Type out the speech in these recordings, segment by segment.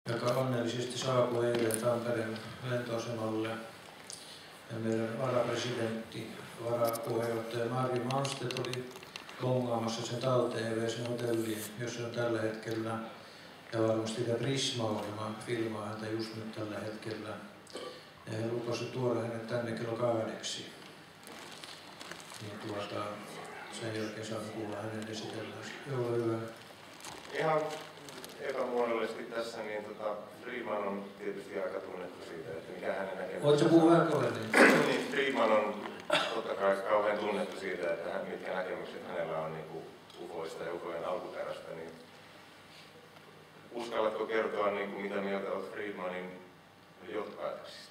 joka onnellisesti saapui eilen Tampereen lentoasemalle. Ja meidän varapresidentti, varapuheenjohtaja Mari Malmstedt oli bongaamassa sen talteen ja vei sen hotelliin, jossa on tällä hetkellä. Ja varmasti tämä Prisma-ohjelma filmaa häntä just nyt tällä hetkellä. Ja he lupasivat tuoda hänet tänne kello 8. Niin sen jälkeen saamme kuulla hänen esitellään. Joo, hyvä. Ihan epämuodollisesti tässä, niin Friedman on tietysti aika tunnettu siitä, että mikä hänen näkemyksensä. Voitko puhua vähän kovemmin? Niin, Friedman on totta kai kauhean tunnettu siitä, että mitkä näkemykset hänellä on niin ufoista ja ufojen alkuperästä. Niin uskallatko kertoa, niin kuin, mitä mieltä olet Friedmanin johtopäätöksistä?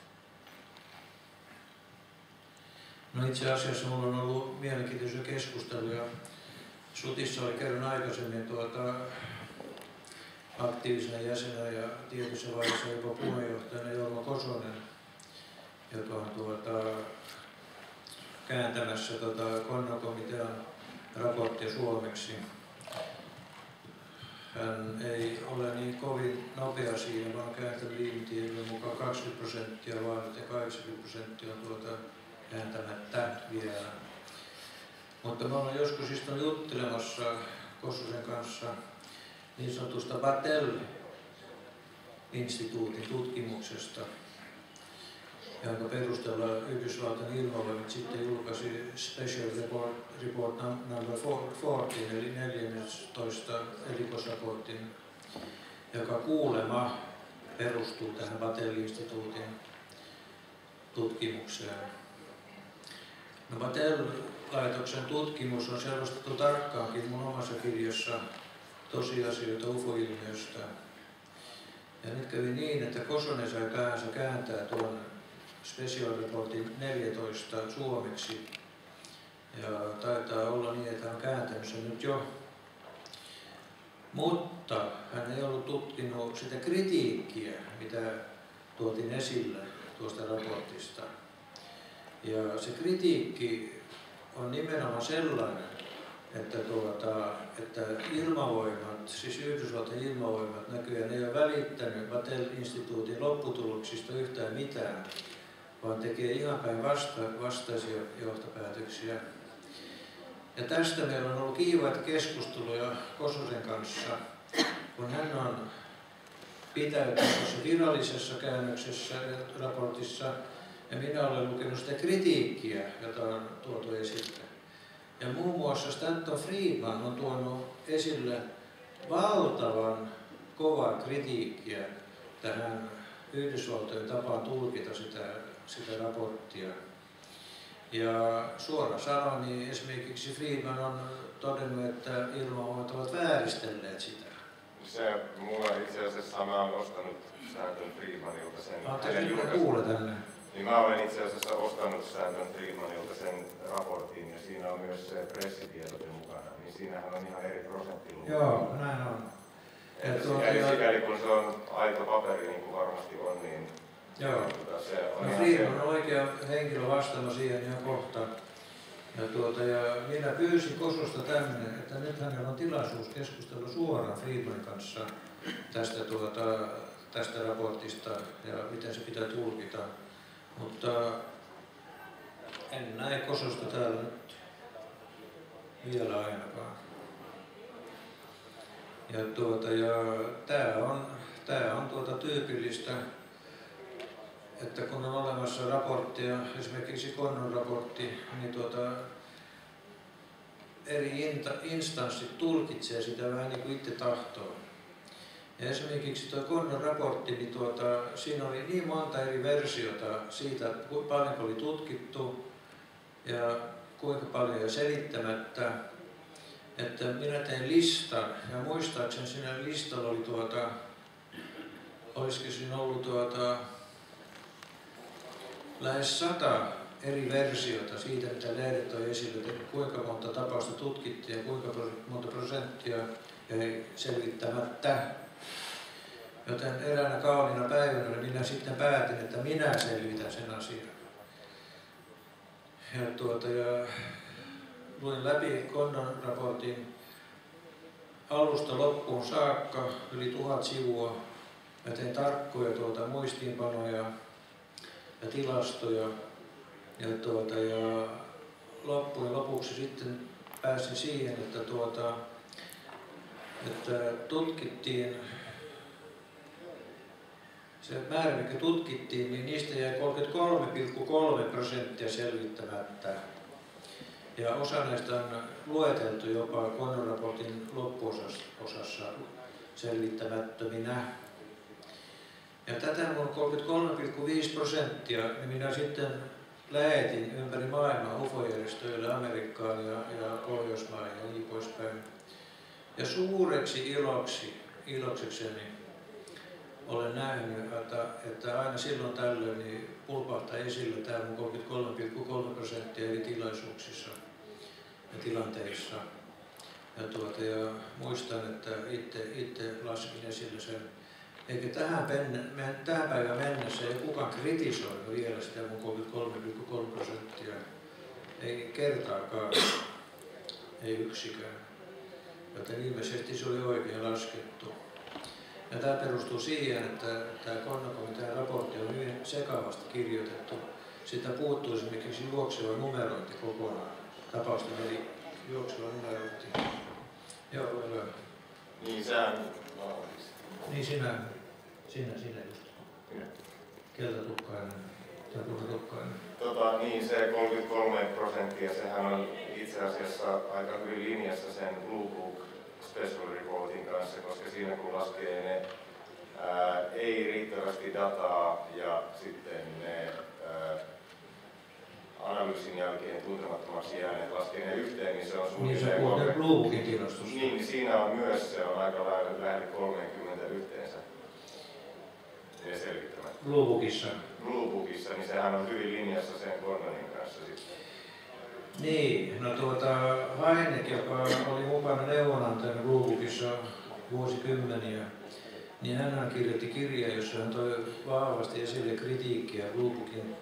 No itse asiassa minulla on ollut mielenkiintoisia keskusteluja. Sutissa oli kerran aikaisemmin aktiivisena jäsenenä ja tietyssä vaiheessa jopa puheenjohtajana Jorma Kosonen, joka on kääntämässä Konno-komitean raporttia suomeksi. Hän ei ole niin kovin nopea siinä, vaan kääntänyt viimetiedon mukaan 20% vaan, että 80% on kääntämättä vielä. Mutta me ollaan joskus istunut juttelemassa Kososen kanssa niin sanotusta Battelle-instituutin tutkimuksesta, jonka perusteella Yhdysvaltain ilmavoimat sitten julkaisi Special Report number 14, eli 14 erikoisraportin, joka kuulema perustuu tähän Battelle-instituutin tutkimukseen. No, Battelle-laitoksen tutkimus on selostettu tarkkaankin mun omassa kirjassa Tosiasioita UFO-ilmiöstä. Ja nyt kävi niin, että Kosonen sai päänsä kääntää tuon Special Reportin 14 suomeksi. Ja taitaa olla niin, että hän on kääntänyt sen nyt jo. Mutta hän ei ollut tutkinut sitä kritiikkiä, mitä tuotiin esille tuosta raportista. Ja se kritiikki on nimenomaan sellainen, että ilmavoimat, siis Yhdysvaltain ilmavoimat näköjään ei ole välittänyt Battelle-instituutin lopputuloksista yhtään mitään, vaan tekee ihan päinvastaisia johtopäätöksiä. Ja tästä meillä on ollut kiivaita keskusteluja Kososen kanssa, kun hän on pitäytynyt virallisessa käännöksessä ja raportissa, ja minä olen lukenut sitä kritiikkiä, jota on tuotu esille. Ja muun muassa Stanton Friedman on tuonut esille valtavan kovaa kritiikkiä tähän Yhdysvaltojen tapaan tulkita sitä raporttia. Ja suoraan sanoen, niin esimerkiksi Friedman on todennut, että ilmavoimat ovat vääristelleet sitä. Mulla itse asiassa mä olen ostanut Stanton Friedmanilta sen. Anteeksi, kuule tänne. Niin mä olen itse asiassa ostanut Stanton Friedmanilta sen raportin ja siinä on myös se pressitiedote mukana, niin siinähän on ihan eri prosenttiluku. Joo, näin on. Sikäli kun se on aito paperi, niin kuin varmasti on, niin joo. Se on Friedman on oikea henkilö vastaamaan siihen ihan kohta. Ja minä pyysin Kososta tänne, että nyt hänellä on tilaisuus keskustella suoraan Friedmanin kanssa tästä raportista ja miten se pitää tulkita. Mutta en näe Kososta täällä nyt vielä ainakaan. Ja tää on tyypillistä, että kun on olemassa raporttia, esimerkiksi Konnon raportti, niin eri instanssit tulkitsee sitä vähän niin kuin itse tahtoo. Ja esimerkiksi tuo Konnon raportti, niin siinä oli niin monta eri versiota siitä, paljonko oli tutkittu ja kuinka paljon jo selittämättä, että minä tein listan ja muistaakseni siinä listalla oli olisiko siinä ollut lähes 100 eri versiota siitä, mitä lehdet toi esille, että kuinka monta tapausta tutkittiin ja kuinka monta prosenttia jäi selvittämättä. Joten eräänä kauniina päivänä minä sitten päätin, että minä selvitän sen asian. Ja luin läpi Konnon raportin alusta loppuun saakka, yli 1000 sivua. Mä tein tarkkoja muistiinpanoja ja tilastoja ja loppujen lopuksi sitten pääsin siihen, että tutkittiin se määrä, mikä tutkittiin, niin niistä jäi 33,3% selvittämättä. Ja osa näistä on lueteltu jopa Connor-raportin loppuosassa selvittämättöminä. Ja tätä mun 33,5% niin minä sitten lähetin ympäri maailmaa UFO-järjestöille, Amerikkaan ja Pohjoismaihin ja niin poispäin. Ja suureksi iloksekseni olen nähnyt, että aina silloin tällöin niin pulpahtaa esille tämä mun 33,3% eri tilaisuuksissa ja tilanteissa. Ja muistan, että itse laskin esille sen. Eikä tähän päivään mennessä ei kukaan kritisoinut vielä sitä mun 33,3%. Ei kertaakaan, ei yksikään. Joten ilmeisesti se oli oikein laskettu. Ja tämä perustuu siihen, että tämä Konnokomitean raportti on hyvin sekavasti kirjoitettu. Sitä puuttuu esimerkiksi juokseva numerointi kokonaan. Tapausten eli juokseva numerointi. Joo, hyvä. Niin sä... Niin sinä just. Keltatukkainen tai punatukkainen. Niin se 33%, sehän on itse asiassa aika hyvin linjassa sen Blue Book Special Reportin kanssa, koska siinä kun laskee ne ei riittävästi dataa ja sitten ne analyysin jälkeen tuntemattomaksi jääneet laskee ne yhteen, niin se on suunnilleen... Niin se Blue Bookin tilastossa. Niin siinä on myös, se on aika lähelle 30 yhteensä. Ne selvittämät. Blue Bookissa. Blue Bookissa, niin sehän on hyvin linjassa sen Gordonin kanssa sitten. Niin, no Heineck, joka oli mukana neuvonantajana Blue Bookissa vuosikymmeniä, niin hän kirjoitti kirjaa, jossa hän toi vahvasti esille kritiikkiä Blue Bookin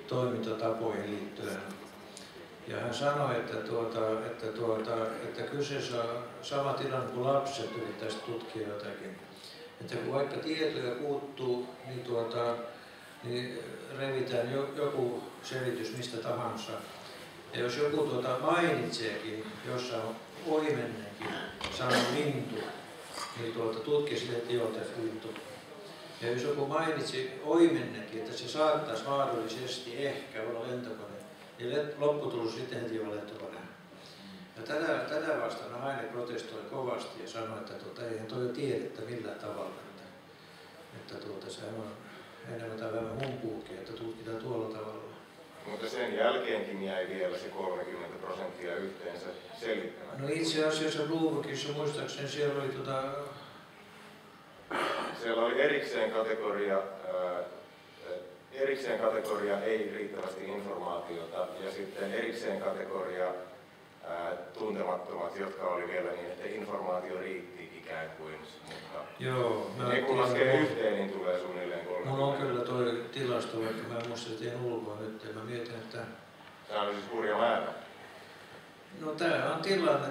toimintatapoihin liittyen. Ja hän sanoi, että kyseessä on sama tilanne kuin lapset yrittäisi tutkia jotakin. Että kun vaikka tietoja puuttuu, niin revitään joku selitys mistä tahansa. Ja jos joku mainitseekin jossain oimennenkin sanan lintu, niin tutkija sille, että joo, tässä lintu. Ja jos joku mainitsi oimennenkin, että se saattaisi mahdollisesti ehkä olla lentokone, niin lopputulos sitten heti on lentokone. Ja tätä vastaan Heine protestoi kovasti ja sanoi, että eihän toi ole tiedettä millään tavalla. Että sehän on enemmän tai vähemmän humpuukin, että tutkitaan tuolla tavalla. Mutta sen jälkeenkin jäi vielä se 30% yhteensä selvittämään. No itse asiassa Blue Bookissa muistaakseni siellä oli Siellä oli erikseen kategoria ei riittävästi informaatiota ja sitten erikseen kategoria tuntemattomat, jotka oli vielä niin, että informaatio riitti ikään kuin, mutta joo, ne kun laskee yhteen, niin tulee suunnilleen 30. Mulla on kyllä toi tilasto, vaikka mä en muista, että en ulkoa nyt, ja mä mietin, että... Tämä on siis hurja määrä. No tää on tilanne,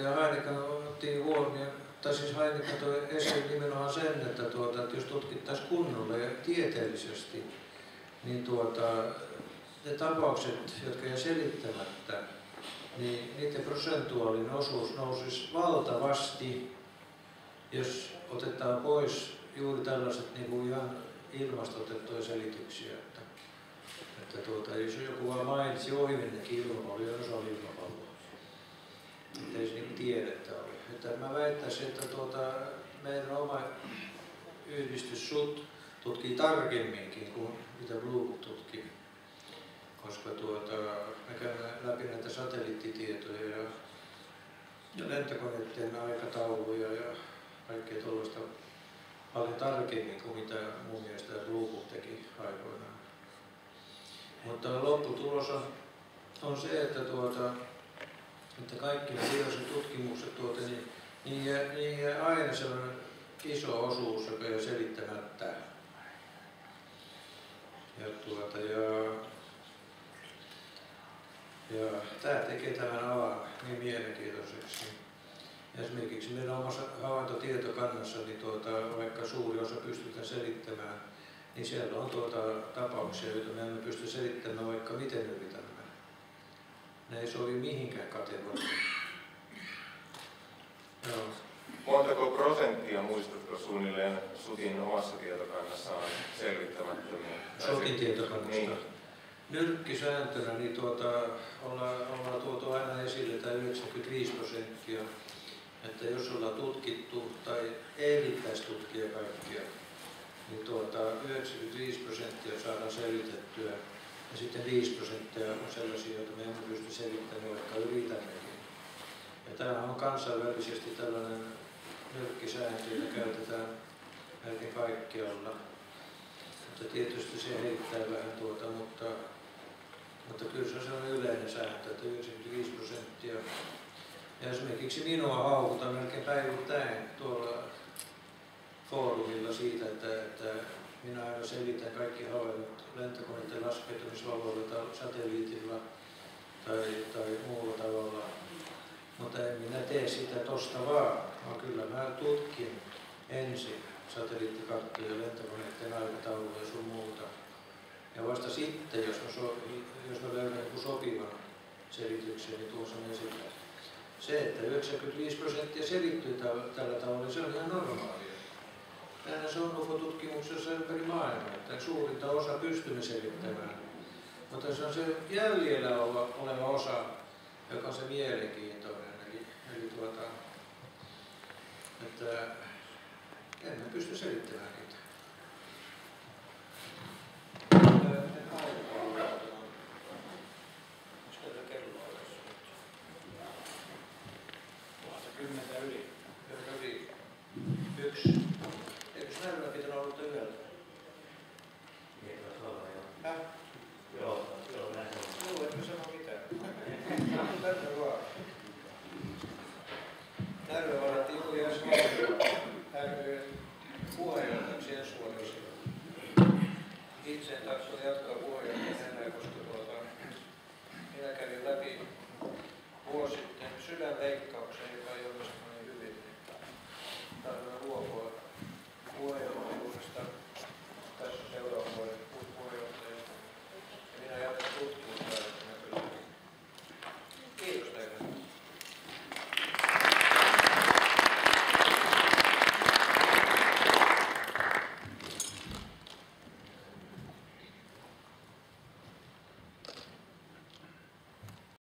ja Heineck otti huomioon, tai siis Heineck toi esiin nimenomaan sen, että jos tutkittaisiin kunnolla ja tieteellisesti, niin ne tapaukset, jotka jää selittämättä, niin niiden prosentuaalinen osuus nousisi valtavasti, jos otetaan pois juuri tällaiset niin kuin ihan ilmasta otettuja selityksiä. Että jos joku vaan mainitsi oimennenkin ilmapallo, jos on ilmapallo. Että ei se niin tiedettä ole. Että mä väittäisin, että meidän oma yhdistys SUT tutkii tarkemminkin kuin mitä Blue Book tutkii. Koska me käymme läpi näitä satelliittitietoja ja lentokoneiden aikatauluja ja kaikkea tuollaista paljon tarkemmin kuin mitä mun mielestä Blue Book teki aikoinaan. Mutta lopputulos on se, että kaikki ne viholliset tutkimukset, niin jää aina sellainen iso osuus, joka jää selittämättä. Ja tämä tekee tämän alan niin mielenkiintoiseksi. Esimerkiksi meidän omassa havaintotietokannassa, niin vaikka suuri osa pystytään selittämään, niin siellä on tapauksia, joita me emme pysty selittämään, vaikka miten yritämme. Ne ei sovi mihinkään kategoriaan. Montako prosenttia muistatko suunnilleen SUTin omassa tietokannassa on selvittämättömiä? SUTin tietokannasta? Niin. Nyrkkisääntönä niin ollaan tuotu aina esille tämä 95%, että jos ollaan tutkittu tai ehdittäisi tutkia kaikkia, niin 95% saadaan selvitettyä ja sitten 5% on sellaisia, joita me emme pysty selittämään, vaikka yritämmekin. Ja tämä on kansainvälisesti tällainen nyrkkisääntö, jota käytetään melkein kaikkialla. Mutta tietysti se heittää vähän mutta kyllä se on sellainen yleinen sääntö, että 95%. Ja esimerkiksi minua haukutaan melkein päivittäin tuolla foorumilla siitä, että minä aina selitän kaikki havainnot lentokoneiden laskeutumisvaloilla, satelliitilla tai muulla tavalla. Mutta en minä tee sitä tosta vaan kyllä mä tutkin ensin satelliittikarttoja, lentokoneiden aikatauluja ja sun muuta. Ja vasta sitten, jos mä löydän joku sopivan selityksen, niin tuossa on esille. Se, että 95% selittyy tällä tavalla, niin se on ihan normaalia. Näinhän se on UFO-tutkimuksessa ympäri maailmaa, että suurinta osa pystymme selittämään. Mutta se on se jäljellä oleva osa, joka on se mielenkiintoinen. Eli että emme pysty selittämään niitä. Eikö näillä pitänyt olla yhdellä? Joo, etkö sano mitään? Tänne vaan. Näillä varattiin puheenjohtajaksi ensi vuodessa. Itse en tahto jatkaa puheenjohtajana enää, koska minä kävin läpi vuosi sitten sydänleikkauksen, joka ei ole